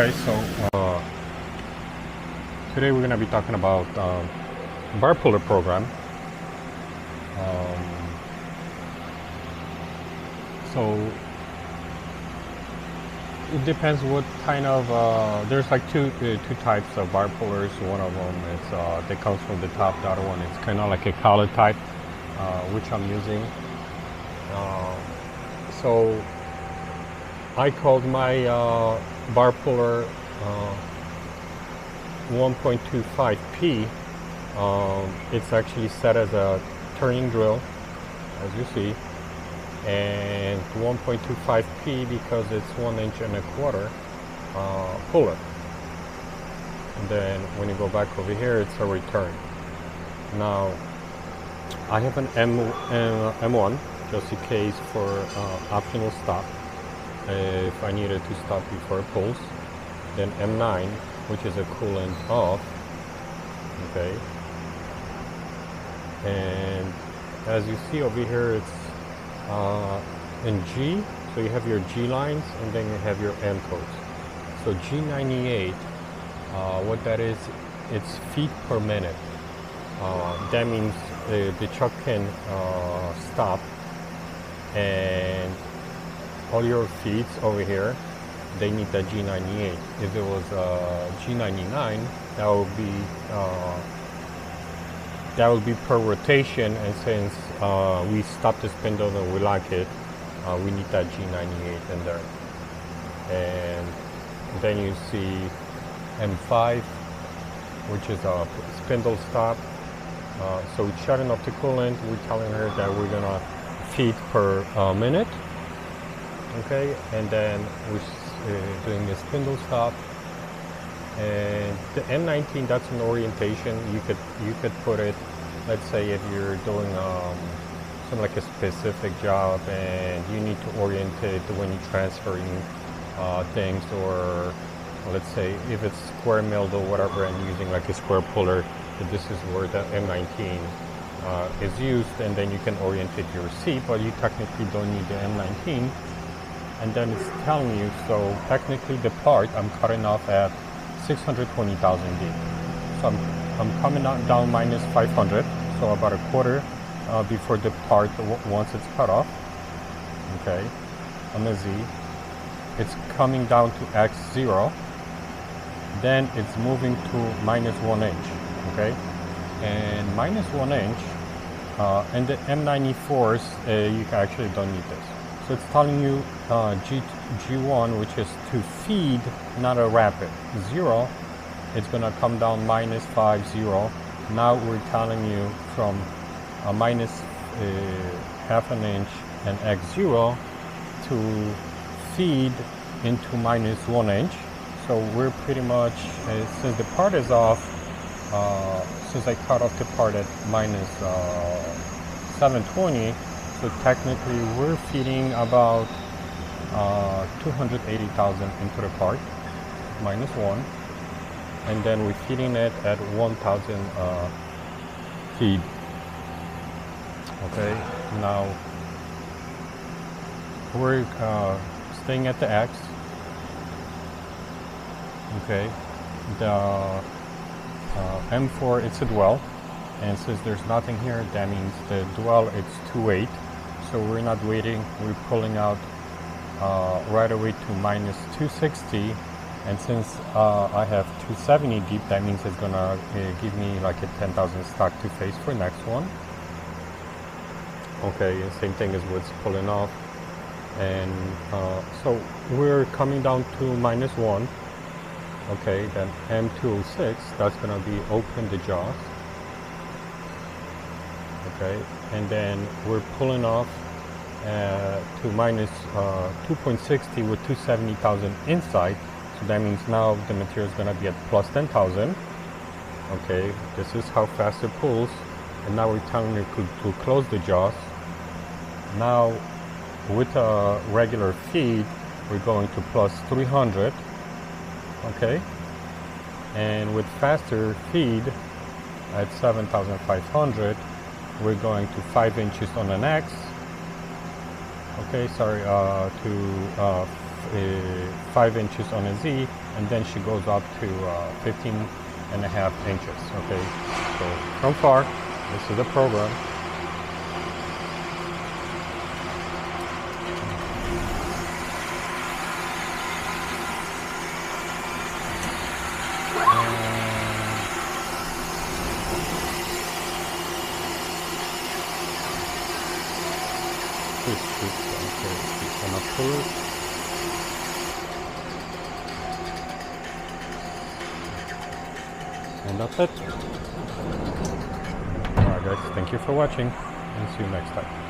guys, so today we're going to be talking about bar puller program. So it depends what kind of there's like two types of bar pullers. One of them is that comes from the top. The other one is kind of like a collar type, which I'm using. So I called my bar puller 1.25P. It's actually set as a turning drill, as you see, and 1.25P because it's 1 1/4 inch puller. And then when you go back over here, it's a return. Now I have an M1 just in case for optional stop if I needed to stop before it pulls. Then M9, which is a coolant off. Okay, and as you see over here, it's in G, so you have your G lines and then you have your M codes. So G98, what that is, it's feet per minute. That means the chuck can stop, and all your feet over here, they need that G98. If it was G99, that would be per rotation, and since we stopped the spindle and we like it, we need that G98 in there. And then you see M5, which is a spindle stop. So we're shutting off the coolant. We're telling her that we're gonna feet per minute. Okay, and then we're doing a spindle stop. And the M19, that's an orientation. You could put it, let's say if you're doing something like a specific job and you need to orient it when you're transferring things, or let's say if it's square milled or whatever and using like a square puller, this is where the M19 is used, and then you can orientate your seat, but you technically don't need the M19. And then it's telling you, so technically the part I'm cutting off at 620,000 D. So I'm coming down minus 500, so about a quarter before the part once it's cut off. Okay, on the Z, it's coming down to X0. Then it's moving to minus 1 inch. Okay, and minus 1 inch, and the M94s, you actually don't need this. So it's telling you G1, which is to feed, not a rapid. 0, it's going to come down minus 50. Now we're telling you from minus half an inch and X0 to feed into minus 1 inch. So we're pretty much, since the part is off, since I cut off the part at minus 720, so technically we're feeding about 280,000 into the part, minus 1, and then we're feeding it at 1,000 feed. Okay, now we're staying at the X. Okay, the M4, it's a dwell, and since there's nothing here, that means the dwell, it's 2.8. So we're not waiting, we're pulling out right away to minus 260, and since I have 270 deep, that means it's gonna give me like a 10,000 stock to face for next one. Okay, and same thing as what's pulling off, and so we're coming down to minus 1. Okay, then M206, that's gonna be open the jaws. Okay, and then we're pulling off to minus 2.60 with 270,000 inside. So that means now the material is going to be at plus 10,000. Okay, this is how fast it pulls. And now we're telling you to close the jaws. Now with a regular feed, we're going to plus 300. Okay, and with faster feed at 7,500, we're going to 5 inches on an X. Okay, sorry, to 5 inches on a Z, and then she goes up to 15.5 inches. Okay, so from far, this is the program. And that's it. Alright guys, thank you for watching and see you next time.